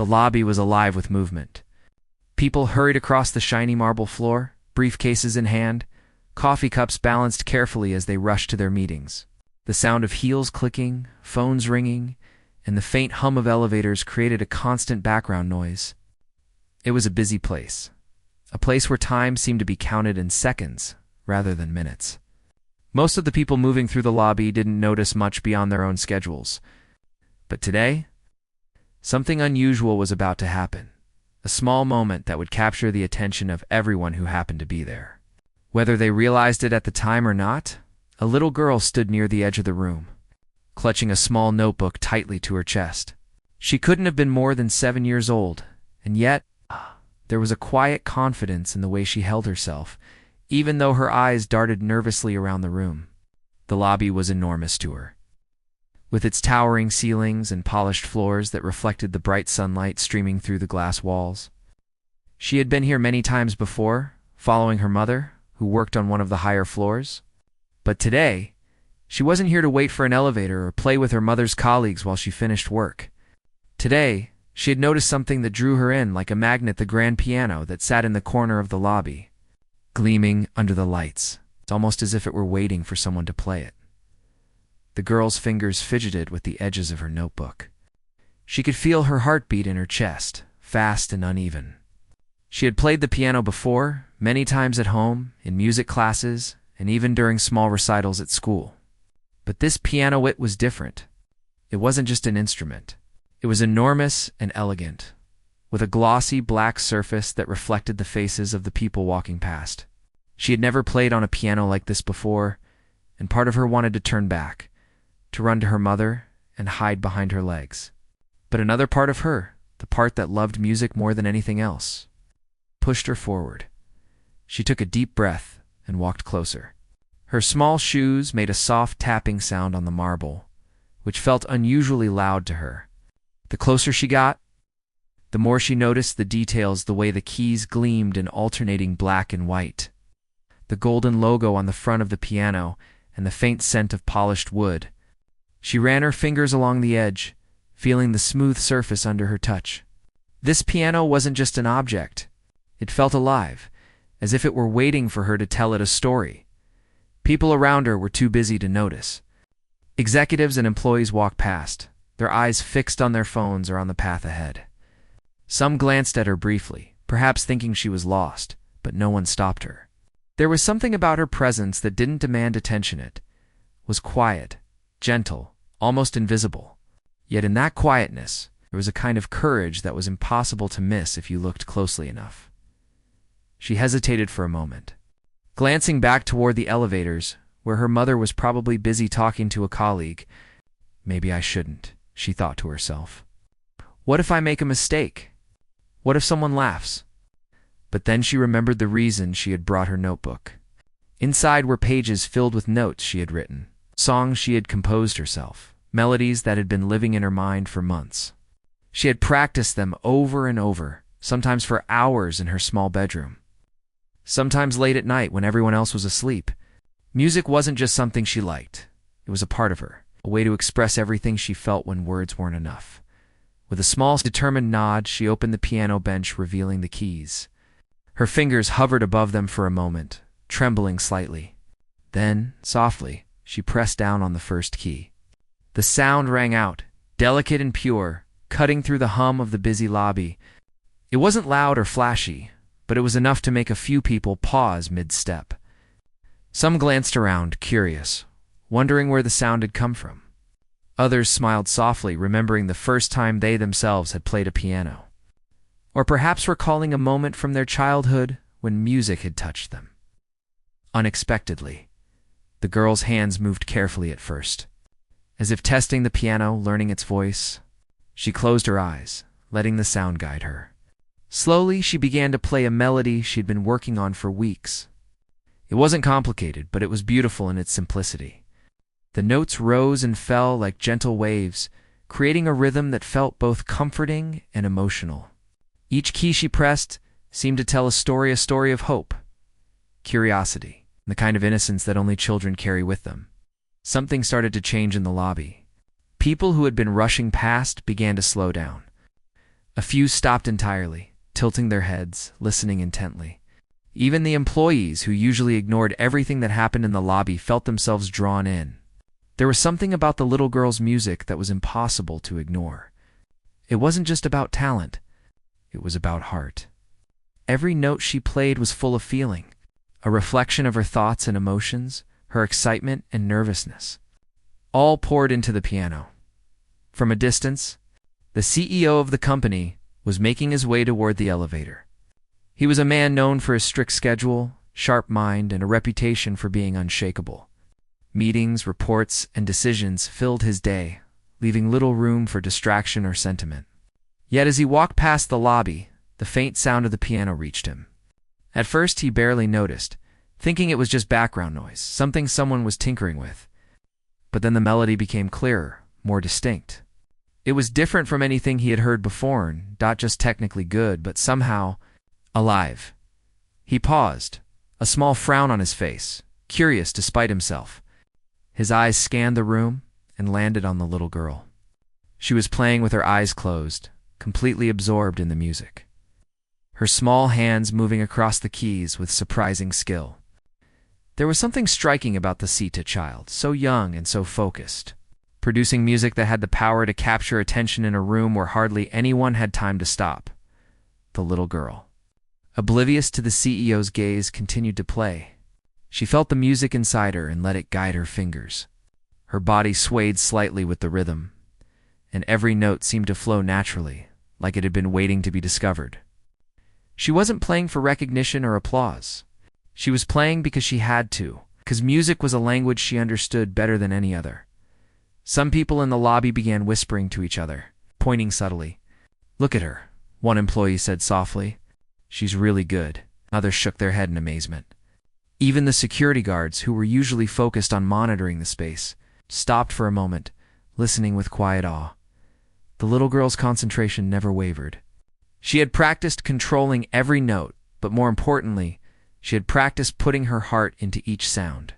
The lobby was alive with movement. People hurried across the shiny marble floor, briefcases in hand, coffee cups balanced carefully as they rushed to their meetings. The sound of heels clicking, phones ringing, and the faint hum of elevators created a constant background noise. It was a busy place, a place where time seemed to be counted in seconds rather than minutes. Most of the people moving through the lobby didn't notice much beyond their own schedules. But today, something unusual was about to happen, a small moment that would capture the attention of everyone who happened to be there. Whether they realized it at the time or not, a little girl stood near the edge of the room, clutching a small notebook tightly to her chest. She couldn't have been more than 7 years old, and yet there was a quiet confidence in the way she held herself, even though her eyes darted nervously around the room. The lobby was enormous to her, with its towering ceilings and polished floors that reflected the bright sunlight streaming through the glass walls. She had been here many times before, following her mother, who worked on one of the higher floors. But today, she wasn't here to wait for an elevator or play with her mother's colleagues while she finished work. Today, she had noticed something that drew her in like a magnet: the grand piano that sat in the corner of the lobby, gleaming under the lights. It's almost as if it were waiting for someone to play it. The girl's fingers fidgeted with the edges of her notebook. She could feel her heartbeat in her chest, fast and uneven. She had played the piano before, many times at home, in music classes, and even during small recitals at school. But this piano, it was different. It wasn't just an instrument. It was enormous and elegant, with a glossy black surface that reflected the faces of the people walking past. She had never played on a piano like this before, and part of her wanted to turn back, to run to her mother and hide behind her legs. But another part of her, the part that loved music more than anything else, pushed her forward. She took a deep breath and walked closer. Her small shoes made a soft tapping sound on the marble, which felt unusually loud to her. The closer she got, the more she noticed the details: the way the keys gleamed in alternating black and white, the golden logo on the front of the piano, and the faint scent of polished wood. She ran her fingers along the edge, feeling the smooth surface under her touch. This piano wasn't just an object. It felt alive, as if it were waiting for her to tell it a story. People around her were too busy to notice. Executives and employees walked past, their eyes fixed on their phones or on the path ahead. Some glanced at her briefly, perhaps thinking she was lost, but no one stopped her. There was something about her presence that didn't demand attention. It was quiet, gentle, almost invisible. Yet in that quietness, there was a kind of courage that was impossible to miss if you looked closely enough. She hesitated for a moment, glancing back toward the elevators, where her mother was probably busy talking to a colleague. Maybe I shouldn't, she thought to herself. What if I make a mistake? What if someone laughs? But then she remembered the reason she had brought her notebook. Inside were pages filled with notes she had written, songs she had composed herself, melodies that had been living in her mind for months. She had practiced them over and over, sometimes for hours in her small bedroom, sometimes late at night when everyone else was asleep. Music wasn't just something she liked. It was a part of her, a way to express everything she felt when words weren't enough. With a small, determined nod, she opened the piano bench, revealing the keys. Her fingers hovered above them for a moment, trembling slightly. Then, softly, she pressed down on the first key. The sound rang out, delicate and pure, cutting through the hum of the busy lobby. It wasn't loud or flashy, but it was enough to make a few people pause mid-step. Some glanced around, curious, wondering where the sound had come from. Others smiled softly, remembering the first time they themselves had played a piano, or perhaps recalling a moment from their childhood when music had touched them. Unexpectedly, the girl's hands moved carefully at first, as if testing the piano, learning its voice. She closed her eyes, letting the sound guide her. Slowly, she began to play a melody she'd been working on for weeks. It wasn't complicated, but it was beautiful in its simplicity. The notes rose and fell like gentle waves, creating a rhythm that felt both comforting and emotional. Each key she pressed seemed to tell a story of hope, curiosity, and the kind of innocence that only children carry with them. Something started to change in the lobby. People who had been rushing past began to slow down. A few stopped entirely, tilting their heads, listening intently. Even the employees, who usually ignored everything that happened in the lobby, felt themselves drawn in. There was something about the little girl's music that was impossible to ignore. It wasn't just about talent. It was about heart. Every note she played was full of feeling, a reflection of her thoughts and emotions, her excitement and nervousness, all poured into the piano. From a distance, the CEO of the company was making his way toward the elevator. He was a man known for his strict schedule, sharp mind, and a reputation for being unshakable. Meetings, reports, and decisions filled his day, leaving little room for distraction or sentiment. Yet as he walked past the lobby, the faint sound of the piano reached him. At first he barely noticed, thinking it was just background noise, something someone was tinkering with. But then the melody became clearer, more distinct. It was different from anything he had heard before, not just technically good, but somehow alive. He paused, a small frown on his face, curious despite himself. His eyes scanned the room and landed on the little girl. She was playing with her eyes closed, completely absorbed in the music. Her small hands moving across the keys with surprising skill. There was something striking about the Sita child, so young and so focused, producing music that had the power to capture attention in a room where hardly anyone had time to stop. The little girl, oblivious to the CEO's gaze, continued to play. She felt the music inside her and let it guide her fingers. Her body swayed slightly with the rhythm, and every note seemed to flow naturally, like it had been waiting to be discovered. She wasn't playing for recognition or applause. She was playing because she had to, because music was a language she understood better than any other. Some people in the lobby began whispering to each other, pointing subtly. "Look at her," one employee said softly. "She's really good." Others shook their head in amazement. Even the security guards, who were usually focused on monitoring the space, stopped for a moment, listening with quiet awe. The little girl's concentration never wavered. She had practiced controlling every note, but more importantly, she had practiced putting her heart into each sound.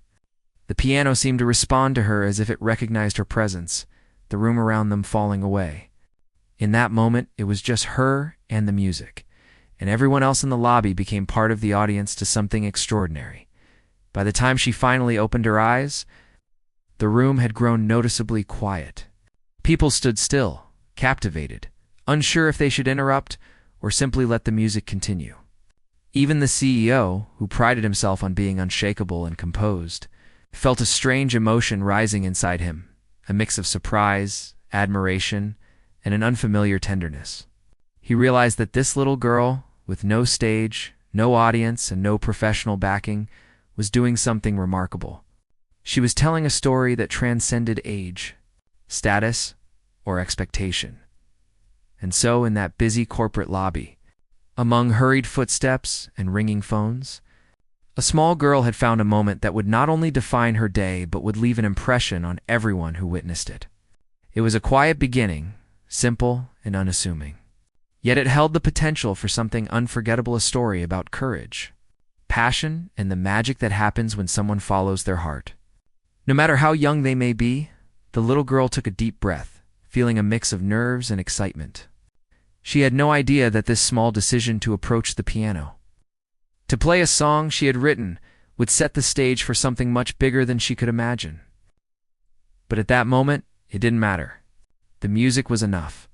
The piano seemed to respond to her as if it recognized her presence, the room around them falling away. In that moment, it was just her and the music, and everyone else in the lobby became part of the audience to something extraordinary. By the time she finally opened her eyes, the room had grown noticeably quiet. People stood still, captivated, unsure if they should interrupt or simply let the music continue. Even the CEO, who prided himself on being unshakable and composed, felt a strange emotion rising inside him, a mix of surprise, admiration, and an unfamiliar tenderness. He realized that this little girl, with no stage, no audience, and no professional backing, was doing something remarkable. She was telling a story that transcended age, status, or expectation. And so, in that busy corporate lobby, among hurried footsteps and ringing phones, a small girl had found a moment that would not only define her day but would leave an impression on everyone who witnessed it. It was a quiet beginning, simple and unassuming. Yet it held the potential for something unforgettable, a story about courage, passion, and the magic that happens when someone follows their heart. No matter how young they may be, the little girl took a deep breath, feeling a mix of nerves and excitement. She had no idea that this small decision to approach the piano, to play a song she had written, would set the stage for something much bigger than she could imagine. But at that moment, it didn't matter. The music was enough.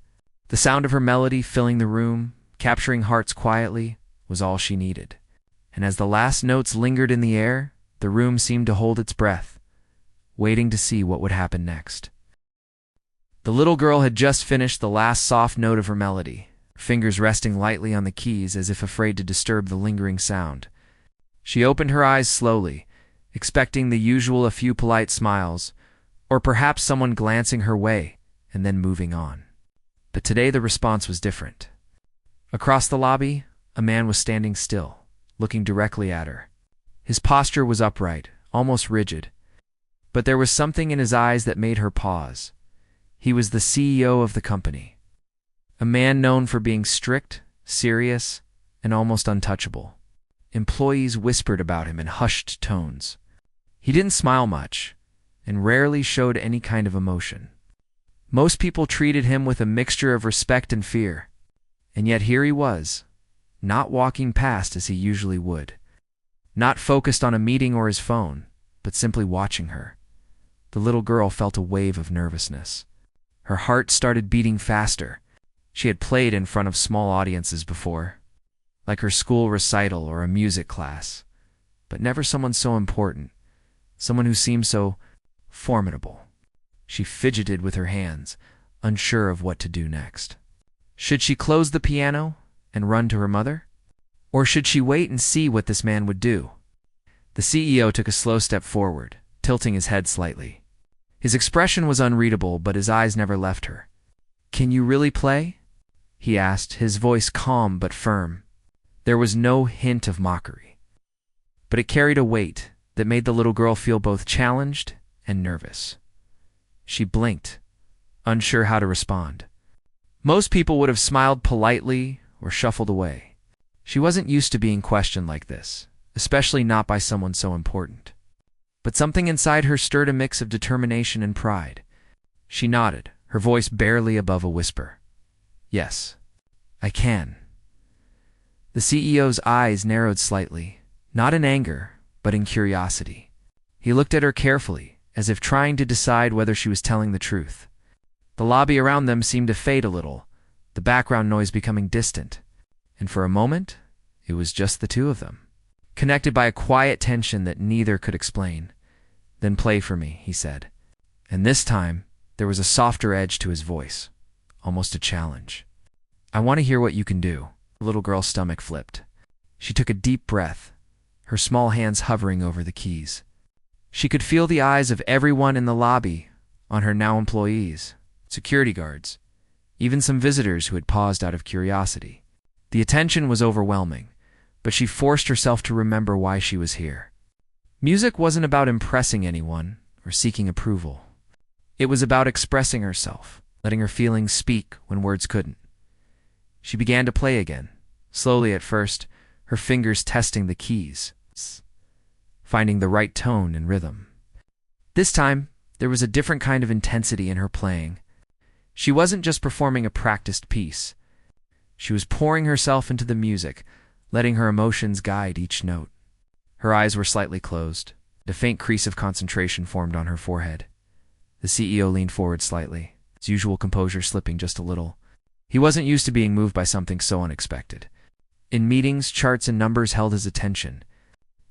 The sound of her melody filling the room, capturing hearts quietly, was all she needed. And as the last notes lingered in the air, the room seemed to hold its breath, waiting to see what would happen next. The little girl had just finished the last soft note of her melody, fingers resting lightly on the keys as if afraid to disturb the lingering sound. She opened her eyes slowly, expecting the usual a few polite smiles, or perhaps someone glancing her way and then moving on. But today the response was different. Across the lobby, a man was standing still, looking directly at her. His posture was upright, almost rigid, but there was something in his eyes that made her pause. He was the CEO of the company, a man known for being strict, serious, and almost untouchable. Employees whispered about him in hushed tones. He didn't smile much, and rarely showed any kind of emotion. Most people treated him with a mixture of respect and fear. And yet here he was, not walking past as he usually would, not focused on a meeting or his phone, but simply watching her. The little girl felt a wave of nervousness. Her heart started beating faster. She had played in front of small audiences before, like her school recital or a music class, but never someone so important, someone who seemed so formidable. She fidgeted with her hands, unsure of what to do next. Should she close the piano and run to her mother? Or should she wait and see what this man would do? The CEO took a slow step forward, tilting his head slightly. His expression was unreadable, but his eyes never left her. "Can you really play?" he asked, his voice calm but firm. There was no hint of mockery, but it carried a weight that made the little girl feel both challenged and nervous. She blinked, unsure how to respond. Most people would have smiled politely or shuffled away. She wasn't used to being questioned like this, especially not by someone so important. But something inside her stirred a mix of determination and pride. She nodded, her voice barely above a whisper. "Yes, I can." The CEO's eyes narrowed slightly, not in anger, but in curiosity. He looked at her carefully, as if trying to decide whether she was telling the truth. The lobby around them seemed to fade a little, the background noise becoming distant, and for a moment, it was just the two of them, connected by a quiet tension that neither could explain. "Then play for me," he said. And this time, there was a softer edge to his voice, almost a challenge. "I want to hear what you can do." The little girl's stomach flipped. She took a deep breath, her small hands hovering over the keys. She could feel the eyes of everyone in the lobby on her now employees, security guards, even some visitors who had paused out of curiosity. The attention was overwhelming, but she forced herself to remember why she was here. Music wasn't about impressing anyone or seeking approval. It was about expressing herself, letting her feelings speak when words couldn't. She began to play again, slowly at first, her fingers testing the keys, finding the right tone and rhythm. This time, there was a different kind of intensity in her playing. She wasn't just performing a practiced piece. She was pouring herself into the music, letting her emotions guide each note. Her eyes were slightly closed. A faint crease of concentration formed on her forehead. The CEO leaned forward slightly, his usual composure slipping just a little. He wasn't used to being moved by something so unexpected. In meetings, charts and numbers held his attention.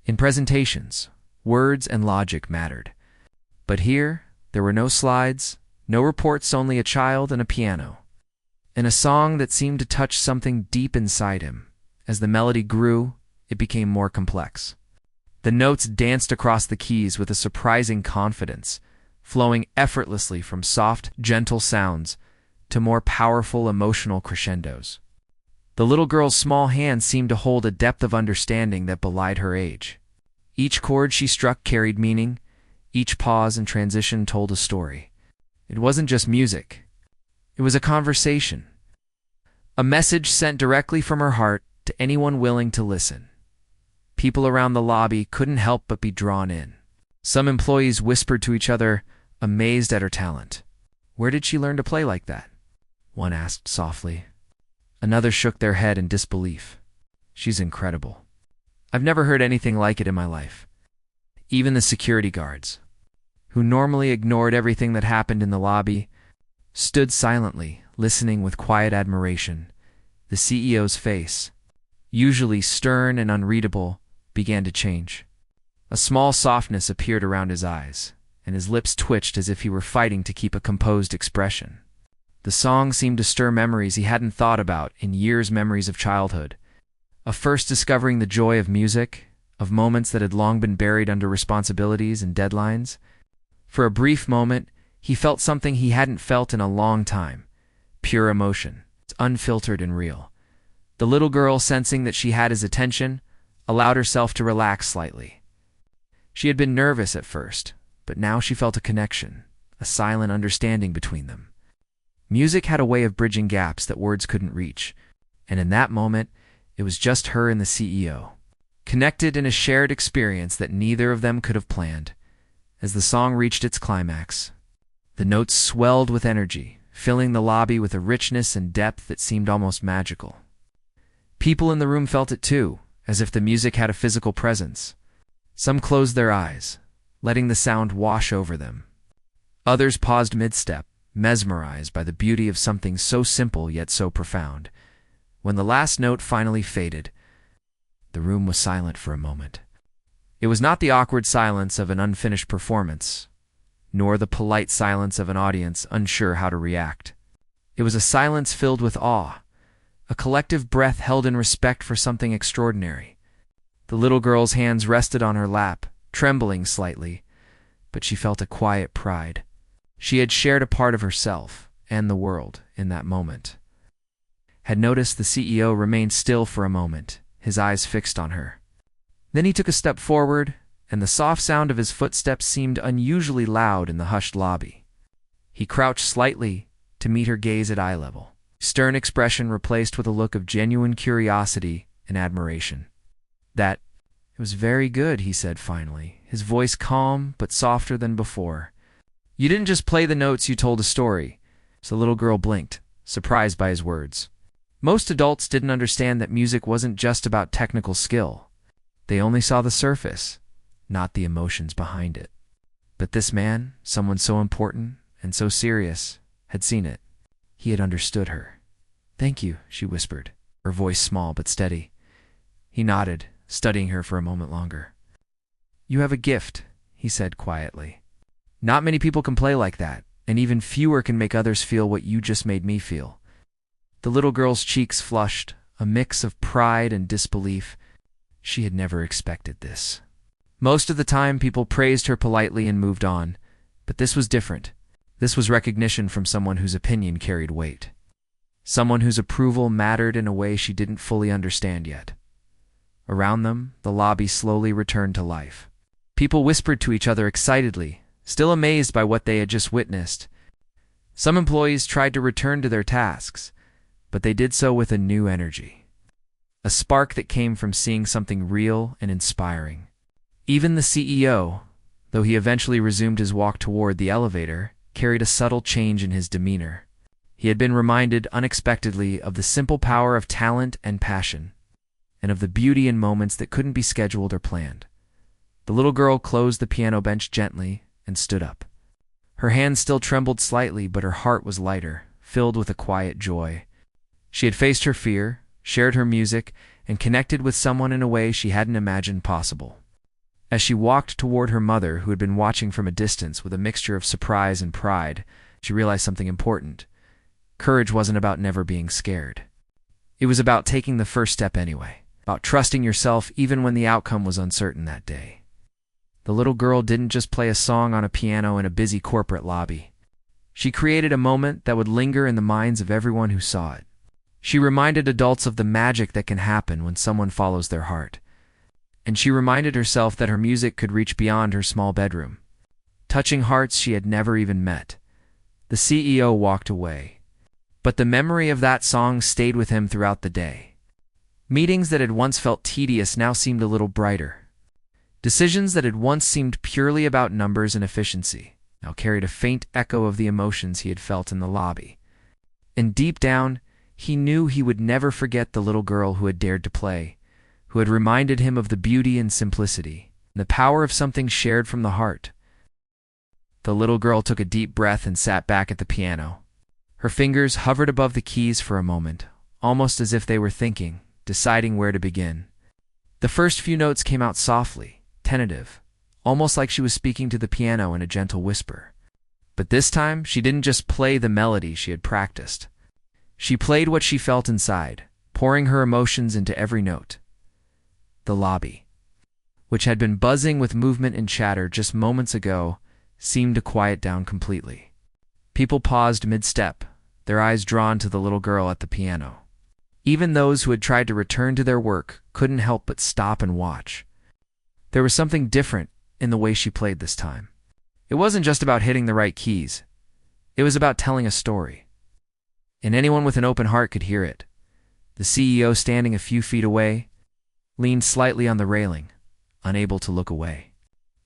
In presentations, words and logic mattered. But here, there were no slides, no reports, only a child and a piano. And a song that seemed to touch something deep inside him. As the melody grew, it became more complex. The notes danced across the keys with a surprising confidence, flowing effortlessly from soft, gentle sounds to more powerful, emotional crescendos. The little girl's small hands seemed to hold a depth of understanding that belied her age. Each chord she struck carried meaning. Each pause and transition told a story. It wasn't just music. It was a conversation. A message sent directly from her heart to anyone willing to listen. People around the lobby couldn't help but be drawn in. Some employees whispered to each other, amazed at her talent. "Where did she learn to play like that?" one asked softly. Another shook their head in disbelief. "She's incredible. I've never heard anything like it in my life." Even the security guards, who normally ignored everything that happened in the lobby, stood silently, listening with quiet admiration. The CEO's face, usually stern and unreadable, began to change. A small softness appeared around his eyes, and his lips twitched as if he were fighting to keep a composed expression. The song seemed to stir memories he hadn't thought about in years, memories of childhood, of first discovering the joy of music, of moments that had long been buried under responsibilities and deadlines. For a brief moment, he felt something he hadn't felt in a long time, pure emotion, unfiltered and real. The little girl, sensing that she had his attention, allowed herself to relax slightly. She had been nervous at first, but now she felt a connection, a silent understanding between them. Music had a way of bridging gaps that words couldn't reach, and in that moment, it was just her and the CEO, connected in a shared experience that neither of them could have planned. As the song reached its climax, the notes swelled with energy, filling the lobby with a richness and depth that seemed almost magical. People in the room felt it too, as if the music had a physical presence. Some closed their eyes, letting the sound wash over them. Others paused mid-step, mesmerized by the beauty of something so simple yet so profound. When the last note finally faded, the room was silent for a moment. It was not the awkward silence of an unfinished performance, nor the polite silence of an audience unsure how to react. It was a silence filled with awe, a collective breath held in respect for something extraordinary. The little girl's hands rested on her lap, trembling slightly, but she felt a quiet pride. She had shared a part of herself and the world in that moment. Had noticed the CEO remained still for a moment, his eyes fixed on her. Then he took a step forward, and the soft sound of his footsteps seemed unusually loud in the hushed lobby. He crouched slightly to meet her gaze at eye level, stern expression replaced with a look of genuine curiosity and admiration. "It was very good," he said finally, his voice calm but softer than before. "You didn't just play the notes, you told a story." The little girl blinked, surprised by his words. Most adults didn't understand that music wasn't just about technical skill. They only saw the surface, not the emotions behind it. But this man, someone so important and so serious, had seen it. He had understood her. "Thank you," she whispered, her voice small but steady. He nodded, studying her for a moment longer. "You have a gift," he said quietly. "Not many people can play like that, and even fewer can make others feel what you just made me feel." The little girl's cheeks flushed, a mix of pride and disbelief. She had never expected this. Most of the time, people praised her politely and moved on, but this was different. This was recognition from someone whose opinion carried weight. Someone whose approval mattered in a way she didn't fully understand yet. Around them, the lobby slowly returned to life. People whispered to each other excitedly, still amazed by what they had just witnessed. Some employees tried to return to their tasks, but they did so with a new energy. A spark that came from seeing something real and inspiring. Even the CEO, though he eventually resumed his walk toward the elevator, carried a subtle change in his demeanor. He had been reminded unexpectedly of the simple power of talent and passion, and of the beauty in moments that couldn't be scheduled or planned. The little girl closed the piano bench gently and stood up. Her hands still trembled slightly, but her heart was lighter, filled with a quiet joy. She had faced her fear, shared her music, and connected with someone in a way she hadn't imagined possible. As she walked toward her mother, who had been watching from a distance with a mixture of surprise and pride, she realized something important. Courage wasn't about never being scared. It was about taking the first step anyway, about trusting yourself even when the outcome was uncertain that day. The little girl didn't just play a song on a piano in a busy corporate lobby. She created a moment that would linger in the minds of everyone who saw it. She reminded adults of the magic that can happen when someone follows their heart. And she reminded herself that her music could reach beyond her small bedroom, touching hearts she had never even met. The CEO walked away, but the memory of that song stayed with him throughout the day. Meetings that had once felt tedious now seemed a little brighter. Decisions that had once seemed purely about numbers and efficiency now carried a faint echo of the emotions he had felt in the lobby. And deep down, he knew he would never forget the little girl who had dared to play, who had reminded him of the beauty and simplicity, and the power of something shared from the heart. The little girl took a deep breath and sat back at the piano. Her fingers hovered above the keys for a moment, almost as if they were thinking, deciding where to begin. The first few notes came out softly, tentative, almost like she was speaking to the piano in a gentle whisper. But this time, she didn't just play the melody she had practiced. She played what she felt inside, pouring her emotions into every note. The lobby, which had been buzzing with movement and chatter just moments ago, seemed to quiet down completely. People paused mid-step, their eyes drawn to the little girl at the piano. Even those who had tried to return to their work couldn't help but stop and watch. There was something different in the way she played this time. It wasn't just about hitting the right keys. It was about telling a story. And anyone with an open heart could hear it. The CEO, standing a few feet away, leaned slightly on the railing, unable to look away.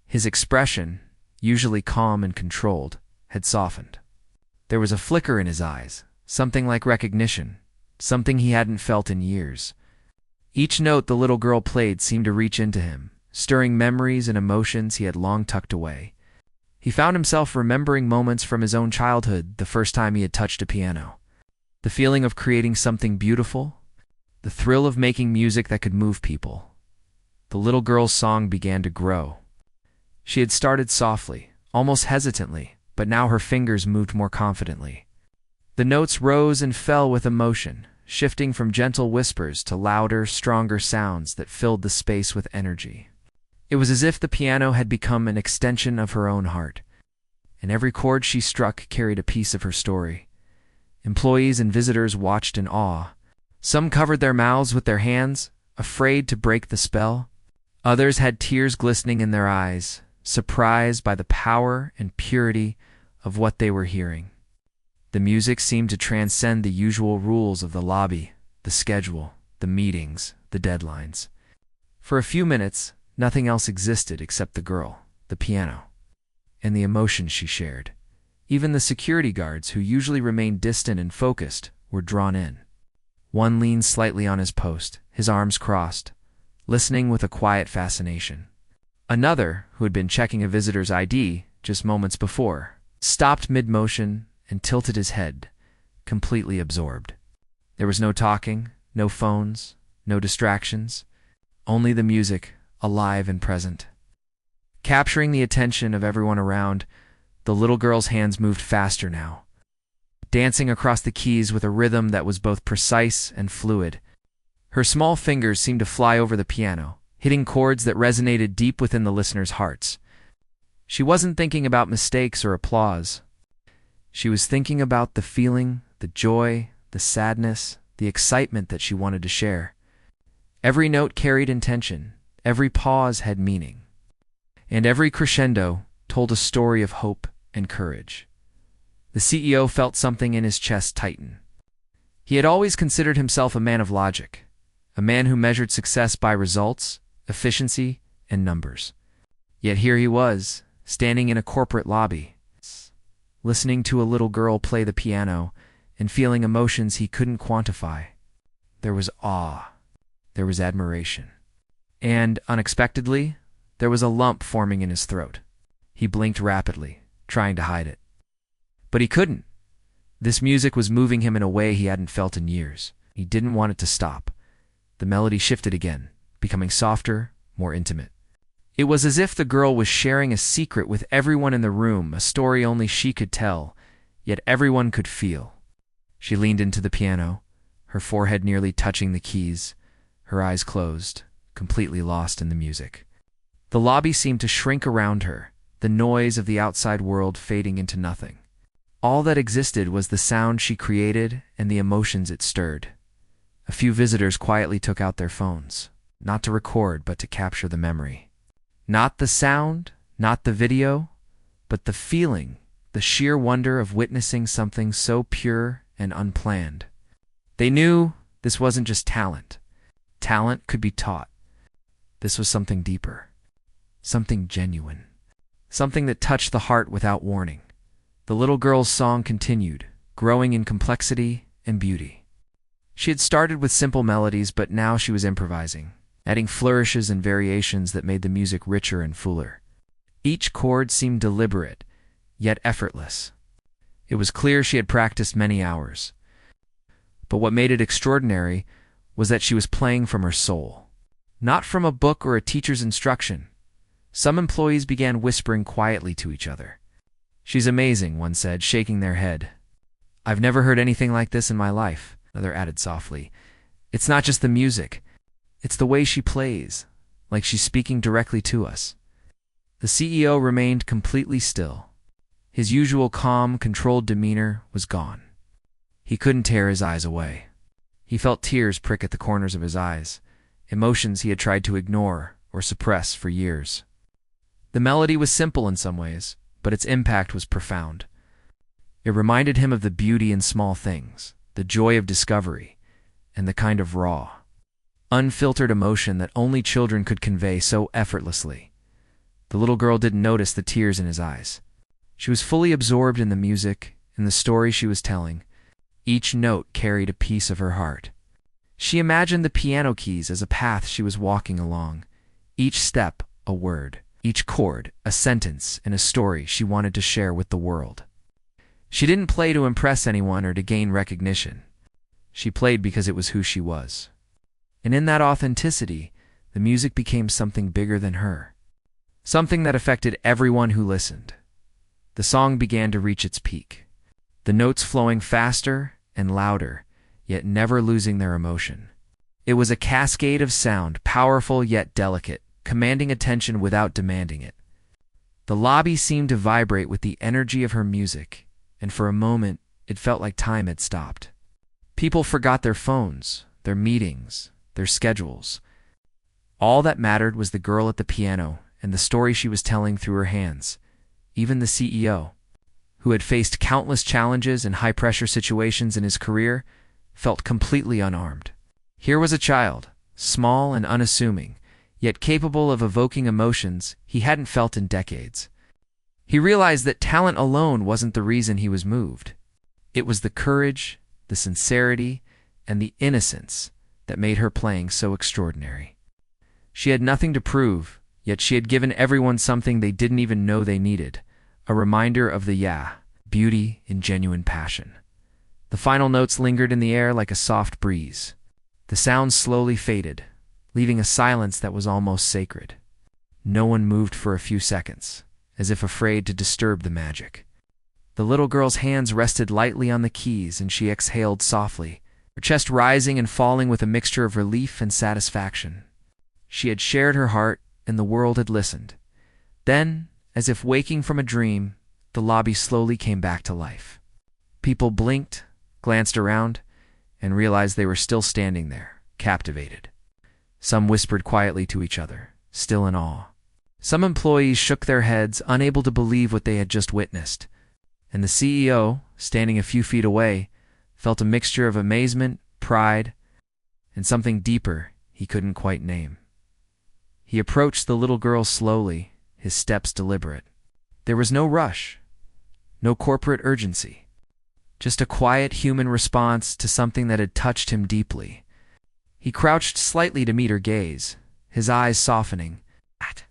His expression, usually calm and controlled, had softened. There was a flicker in his eyes, something like recognition, something he hadn't felt in years. Each note the little girl played seemed to reach into him, stirring memories and emotions he had long tucked away. He found himself remembering moments from his own childhood, the first time he had touched a piano. The feeling of creating something beautiful, the thrill of making music that could move people. The little girl's song began to grow. She had started softly, almost hesitantly, but now her fingers moved more confidently. The notes rose and fell with emotion, shifting from gentle whispers to louder, stronger sounds that filled the space with energy. It was as if the piano had become an extension of her own heart, and every chord she struck carried a piece of her story. Employees and visitors watched in awe. Some covered their mouths with their hands, afraid to break the spell. Others had tears glistening in their eyes, surprised by the power and purity of what they were hearing. The music seemed to transcend the usual rules of the lobby, the schedule, the meetings, the deadlines. For a few minutes, nothing else existed except the girl, the piano, and the emotions she shared. Even the security guards, who usually remained distant and focused, were drawn in. One leaned slightly on his post, his arms crossed, listening with a quiet fascination. Another, who had been checking a visitor's ID just moments before, stopped mid-motion and tilted his head, completely absorbed. There was no talking, no phones, no distractions, only the music, alive and present. Capturing the attention of everyone around, the little girl's hands moved faster now, dancing across the keys with a rhythm that was both precise and fluid. Her small fingers seemed to fly over the piano, hitting chords that resonated deep within the listeners' hearts. She wasn't thinking about mistakes or applause. She was thinking about the feeling, the joy, the sadness, the excitement that she wanted to share. Every note carried intention, every pause had meaning, and every crescendo told a story of hope and courage. The CEO felt something in his chest tighten. He had always considered himself a man of logic, a man who measured success by results, efficiency, and numbers. Yet here he was, standing in a corporate lobby, listening to a little girl play the piano and feeling emotions he couldn't quantify. There was awe. There was admiration. And, unexpectedly, there was a lump forming in his throat. He blinked rapidly, trying to hide it. But he couldn't. This music was moving him in a way he hadn't felt in years. He didn't want it to stop. The melody shifted again, becoming softer, more intimate. It was as if the girl was sharing a secret with everyone in the room, a story only she could tell, yet everyone could feel. She leaned into the piano, her forehead nearly touching the keys, her eyes closed, completely lost in the music. The lobby seemed to shrink around her, the noise of the outside world fading into nothing. All that existed was the sound she created and the emotions it stirred. A few visitors quietly took out their phones, not to record but to capture the memory. Not the sound, not the video, but the feeling, the sheer wonder of witnessing something so pure and unplanned. They knew this wasn't just talent. Talent could be taught. This was something deeper, something genuine, something that touched the heart without warning. The little girl's song continued, growing in complexity and beauty. She had started with simple melodies, but now she was improvising, adding flourishes and variations that made the music richer and fuller. Each chord seemed deliberate, yet effortless. It was clear she had practiced many hours. But what made it extraordinary was that she was playing from her soul, not from a book or a teacher's instruction. Some employees began whispering quietly to each other. "She's amazing," one said, shaking their head. "I've never heard anything like this in my life," another added softly. "It's not just the music. It's the way she plays, like she's speaking directly to us." The CEO remained completely still. His usual calm, controlled demeanor was gone. He couldn't tear his eyes away. He felt tears prick at the corners of his eyes, emotions he had tried to ignore or suppress for years. The melody was simple in some ways, but its impact was profound. It reminded him of the beauty in small things, the joy of discovery, and the kind of raw, unfiltered emotion that only children could convey so effortlessly. The little girl didn't notice the tears in his eyes. She was fully absorbed in the music in the story she was telling. Each note carried a piece of her heart. She imagined the piano keys as a path she was walking along, each step a word, each chord a sentence in a story she wanted to share with the world. She didn't play to impress anyone or to gain recognition. She played because it was who she was. And in that authenticity, the music became something bigger than her, something that affected everyone who listened. The song began to reach its peak, the notes flowing faster and louder, yet never losing their emotion. It was a cascade of sound, powerful yet delicate, commanding attention without demanding it. The lobby seemed to vibrate with the energy of her music, and for a moment, it felt like time had stopped. People forgot their phones, their meetings, their schedules. All that mattered was the girl at the piano and the story she was telling through her hands. Even the CEO, who had faced countless challenges and high-pressure situations in his career, felt completely unarmed. Here was a child, small and unassuming, yet capable of evoking emotions he hadn't felt in decades. He realized that talent alone wasn't the reason he was moved. It was the courage, the sincerity, and the innocence that made her playing so extraordinary. She had nothing to prove, yet she had given everyone something they didn't even know they needed, a reminder of the beauty in genuine passion. The final notes lingered in the air like a soft breeze. The sounds slowly faded, leaving a silence that was almost sacred. No one moved for a few seconds, as if afraid to disturb the magic. The little girl's hands rested lightly on the keys and she exhaled softly, her chest rising and falling with a mixture of relief and satisfaction. She had shared her heart and the world had listened. Then, as if waking from a dream, the lobby slowly came back to life. People blinked, glanced around, and realized they were still standing there, captivated. Some whispered quietly to each other, still in awe. Some employees shook their heads, unable to believe what they had just witnessed. And the CEO, standing a few feet away, felt a mixture of amazement, pride, and something deeper he couldn't quite name. He approached the little girl slowly, his steps deliberate. There was no rush, no corporate urgency, just a quiet human response to something that had touched him deeply. He crouched slightly to meet her gaze, his eyes softening. "That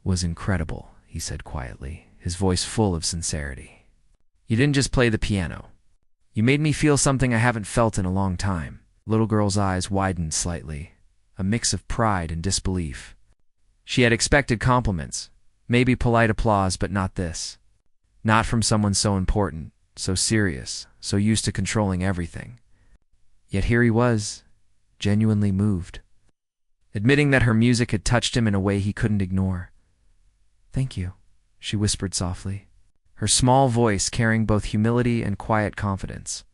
was incredible," he said quietly, his voice full of sincerity. "You didn't just play the piano. You made me feel something I haven't felt in a long time." Little girl's eyes widened slightly, a mix of pride and disbelief. She had expected compliments, maybe polite applause, but not this. Not from someone so important, so serious, so used to controlling everything. Yet here he was, genuinely moved, admitting that her music had touched him in a way he couldn't ignore. "Thank you," she whispered softly, her small voice carrying both humility and quiet confidence.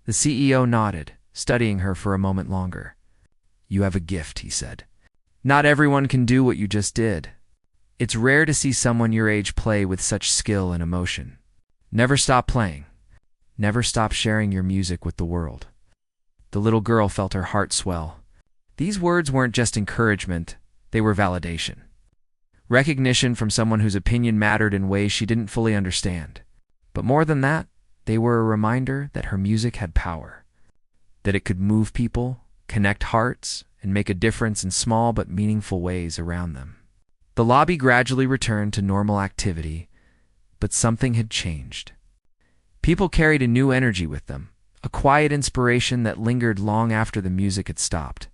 The CEO nodded, studying her for a moment longer. "You have a gift," he said. "Not everyone can do what you just did. It's rare to see someone your age play with such skill and emotion. Never stop playing. Never stop sharing your music with the world." The little girl felt her heart swell. These words weren't just encouragement, they were validation. Recognition from someone whose opinion mattered in ways she didn't fully understand. But more than that, they were a reminder that her music had power, that it could move people, connect hearts, and make a difference in small but meaningful ways around them. The lobby gradually returned to normal activity, but something had changed. People carried a new energy with them, a quiet inspiration that lingered long after the music had stopped.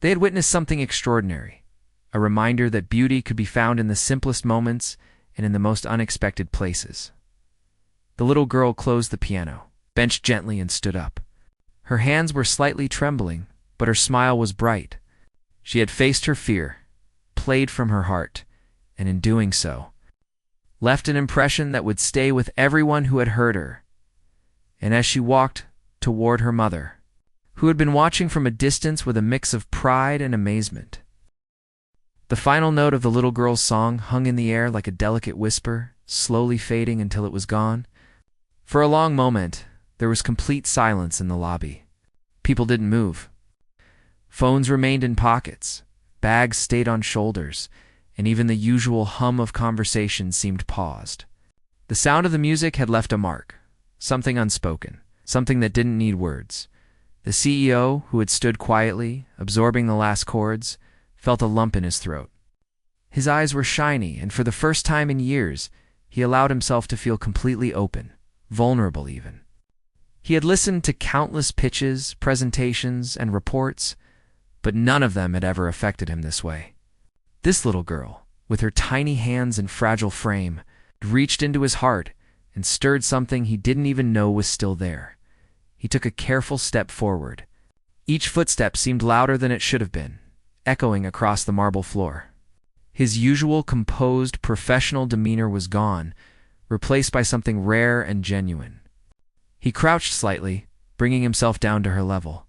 They had witnessed something extraordinary, a reminder that beauty could be found in the simplest moments and in the most unexpected places. The little girl closed the piano, benched gently, and stood up. Her hands were slightly trembling, but her smile was bright. She had faced her fear, played from her heart, and in doing so, left an impression that would stay with everyone who had heard her. And as she walked toward her mother, who had been watching from a distance with a mix of pride and amazement, the final note of the little girl's song hung in the air like a delicate whisper, slowly fading until it was gone. For a long moment, there was complete silence in the lobby. People didn't move. Phones remained in pockets, bags stayed on shoulders, and even the usual hum of conversation seemed paused. The sound of the music had left a mark, something unspoken, something that didn't need words. The CEO, who had stood quietly, absorbing the last chords, felt a lump in his throat. His eyes were shiny, and for the first time in years, he allowed himself to feel completely open, vulnerable even. He had listened to countless pitches, presentations, and reports, but none of them had ever affected him this way. This little girl, with her tiny hands and fragile frame, reached into his heart and stirred something he didn't even know was still there. He took a careful step forward. Each footstep seemed louder than it should have been, echoing across the marble floor. His usual composed, professional demeanor was gone, replaced by something rare and genuine. He crouched slightly, bringing himself down to her level.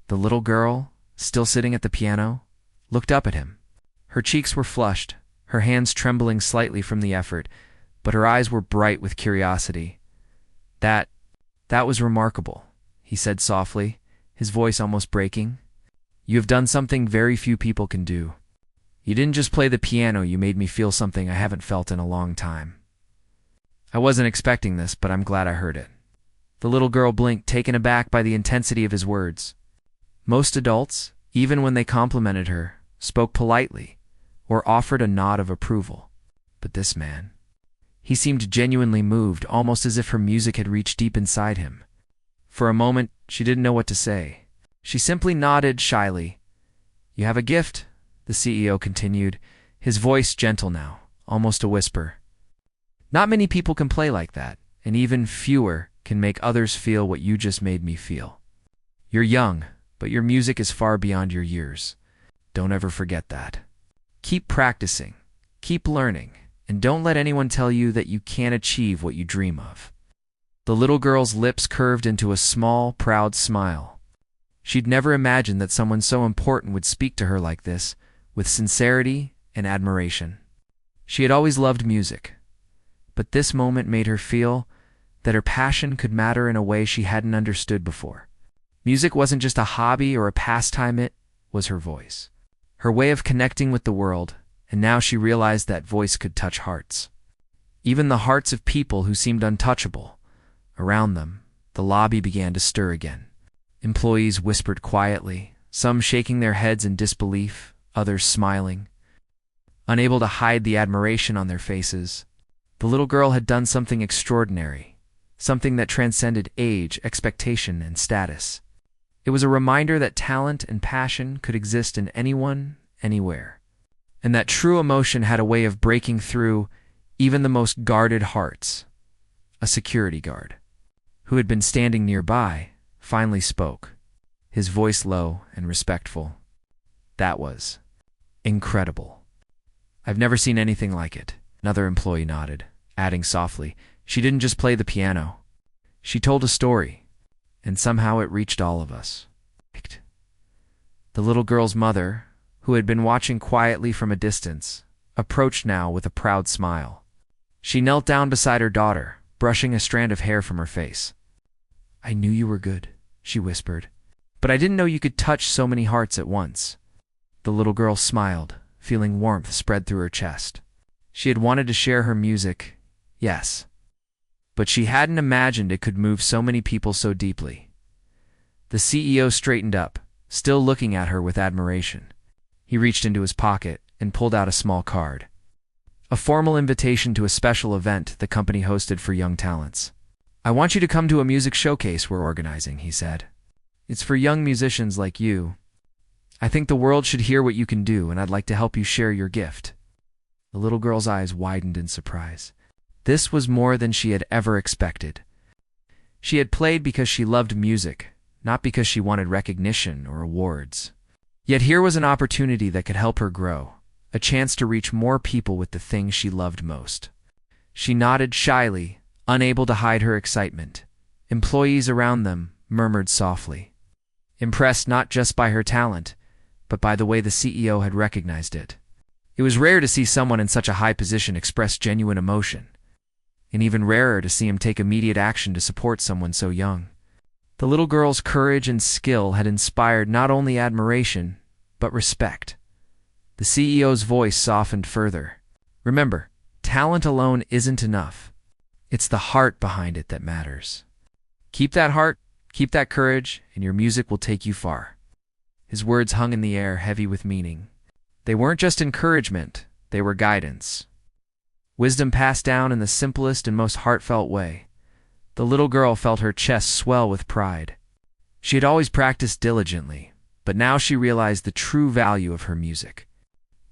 The little girl, still sitting at the piano, looked up at him. Her cheeks were flushed, her hands trembling slightly from the effort, but her eyes were bright with curiosity. That was remarkable," he said softly, his voice almost breaking. "You have done something very few people can do. You didn't just play the piano, you made me feel something I haven't felt in a long time." "I wasn't expecting this, but I'm glad I heard it." The little girl blinked, taken aback by the intensity of his words. Most adults, even when they complimented her, spoke politely or offered a nod of approval. But this man, he seemed genuinely moved, almost as if her music had reached deep inside him. For a moment, she didn't know what to say. She simply nodded shyly. "You have a gift," the CEO continued, his voice gentle now, almost a whisper. "Not many people can play like that, and even fewer can make others feel what you just made me feel. You're young, but your music is far beyond your years. Don't ever forget that. Keep practicing, keep learning, and don't let anyone tell you that you can't achieve what you dream of." The little girl's lips curved into a small, proud smile. She'd never imagined that someone so important would speak to her like this, with sincerity and admiration. She had always loved music, but this moment made her feel that her passion could matter in a way she hadn't understood before. Music wasn't just a hobby or a pastime, it was her voice, her way of connecting with the world, and now she realized that voice could touch hearts. Even the hearts of people who seemed untouchable. Around them, the lobby began to stir again. Employees whispered quietly, some shaking their heads in disbelief, others smiling. Unable to hide the admiration on their faces, the little girl had done something extraordinary, something that transcended age, expectation, and status. It was a reminder that talent and passion could exist in anyone, anywhere, and that true emotion had a way of breaking through even the most guarded hearts. A security guard, who had been standing nearby, finally spoke, his voice low and respectful. "That was incredible. I've never seen anything like it." Another employee nodded, adding softly, "She didn't just play the piano. She told a story, and somehow it reached all of us." The little girl's mother, who had been watching quietly from a distance, approached now with a proud smile. She knelt down beside her daughter, brushing a strand of hair from her face. "I knew you were good," she whispered, "but I didn't know you could touch so many hearts at once." The little girl smiled, feeling warmth spread through her chest. She had wanted to share her music, yes, but she hadn't imagined it could move so many people so deeply. The CEO straightened up, still looking at her with admiration. He reached into his pocket and pulled out a small card. A formal invitation to a special event the company hosted for young talents. "I want you to come to a music showcase we're organizing," he said. "It's for young musicians like you. I think the world should hear what you can do, and I'd like to help you share your gift." The little girl's eyes widened in surprise. This was more than she had ever expected. She had played because she loved music, not because she wanted recognition or awards. Yet here was an opportunity that could help her grow, a chance to reach more people with the things she loved most. She nodded shyly, unable to hide her excitement. Employees around them murmured softly, impressed not just by her talent, but by the way the CEO had recognized it. It was rare to see someone in such a high position express genuine emotion, and even rarer to see him take immediate action to support someone so young. The little girl's courage and skill had inspired not only admiration, but respect. The CEO's voice softened further. "Remember, talent alone isn't enough. It's the heart behind it that matters." Keep that heart, keep that courage, and your music will take you far. His words hung in the air, heavy with meaning. They weren't just encouragement, they were guidance. Wisdom passed down in the simplest and most heartfelt way. The little girl felt her chest swell with pride. She had always practiced diligently, but now she realized the true value of her music.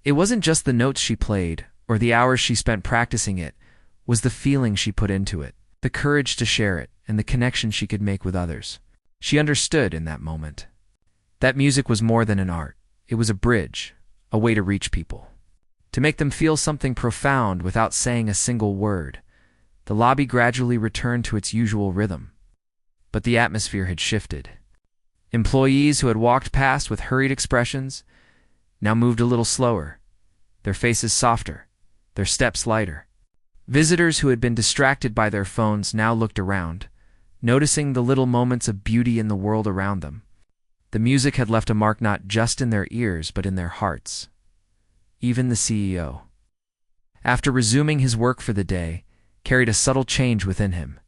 It wasn't just the notes she played, or the hours she spent practicing it, was the feeling she put into it, the courage to share it, and the connection she could make with others. She understood in that moment. That music was more than an art. It was a bridge, a way to reach people, to make them feel something profound without saying a single word. The lobby gradually returned to its usual rhythm. But the atmosphere had shifted. Employees who had walked past with hurried expressions now moved a little slower, their faces softer, their steps lighter. Visitors who had been distracted by their phones now looked around, noticing the little moments of beauty in the world around them. The music had left a mark not just in their ears, but in their hearts. Even the CEO, after resuming his work for the day, carried a subtle change within him.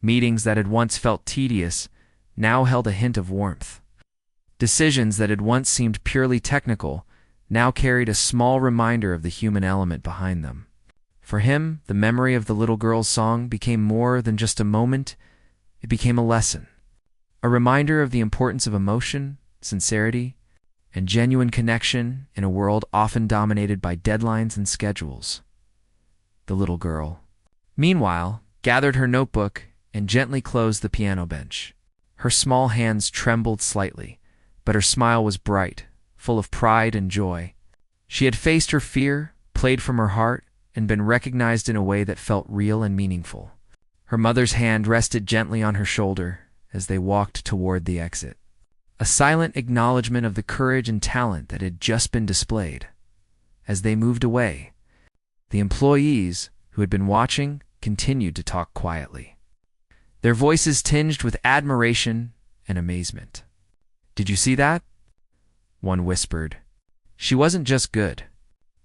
Meetings that had once felt tedious now held a hint of warmth. Decisions that had once seemed purely technical now carried a small reminder of the human element behind them. For him, the memory of the little girl's song became more than just a moment. It became a lesson, a reminder of the importance of emotion, sincerity, and genuine connection in a world often dominated by deadlines and schedules. The little girl, meanwhile, gathered her notebook and gently closed the piano bench. Her small hands trembled slightly, but her smile was bright, full of pride and joy. She had faced her fear, played from her heart, and been recognized in a way that felt real and meaningful. Her mother's hand rested gently on her shoulder as they walked toward the exit, a silent acknowledgement of the courage and talent that had just been displayed. As they moved away, the employees, who had been watching, continued to talk quietly, their voices tinged with admiration and amazement. "Did you see that?" one whispered. "She wasn't just good.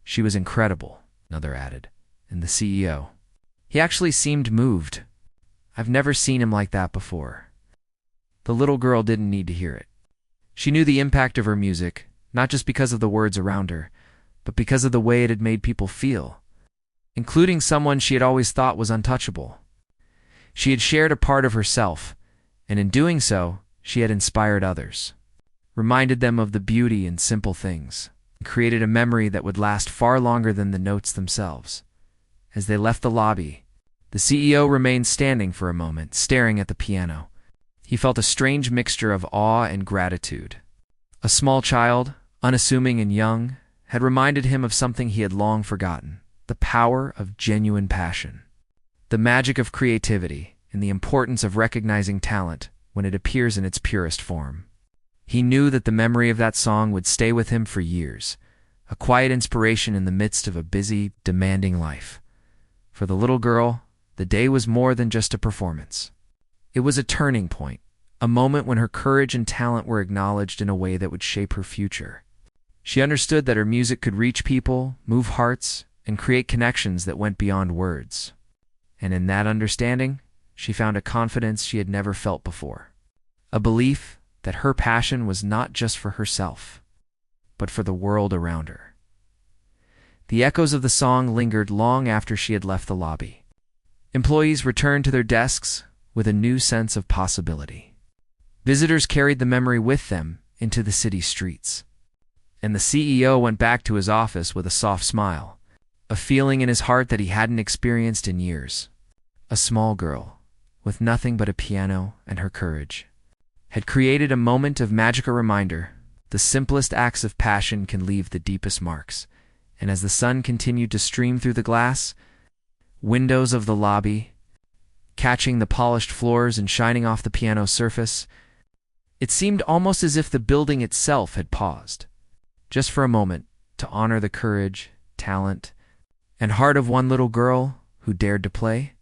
She was incredible," another added. And the CEO, "He actually seemed moved. I've never seen him like that before." The little girl didn't need to hear it. She knew the impact of her music, not just because of the words around her, but because of the way it had made people feel, including someone she had always thought was untouchable. She had shared a part of herself, and in doing so, she had inspired others, reminded them of the beauty in simple things, and created a memory that would last far longer than the notes themselves. As they left the lobby, the CEO remained standing for a moment, staring at the piano. He felt a strange mixture of awe and gratitude. A small child, unassuming and young, had reminded him of something he had long forgotten: the power of genuine passion, the magic of creativity, and the importance of recognizing talent when it appears in its purest form. He knew that the memory of that song would stay with him for years, a quiet inspiration in the midst of a busy, demanding life. For the little girl, the day was more than just a performance. It was a turning point, a moment when her courage and talent were acknowledged in a way that would shape her future. She understood that her music could reach people, move hearts, and create connections that went beyond words. And in that understanding, she found a confidence she had never felt before, a belief that her passion was not just for herself, but for the world around her. The echoes of the song lingered long after she had left the lobby. Employees returned to their desks with a new sense of possibility. Visitors carried the memory with them into the city streets. And the CEO went back to his office with a soft smile, a feeling in his heart that he hadn't experienced in years. A small girl, with nothing but a piano and her courage, had created a moment of magical reminder. The simplest acts of passion can leave the deepest marks. And as the sun continued to stream through the glass windows of the lobby, catching the polished floors and shining off the piano surface, it seemed almost as if the building itself had paused, just for a moment, to honor the courage, talent, and heart of one little girl who dared to play.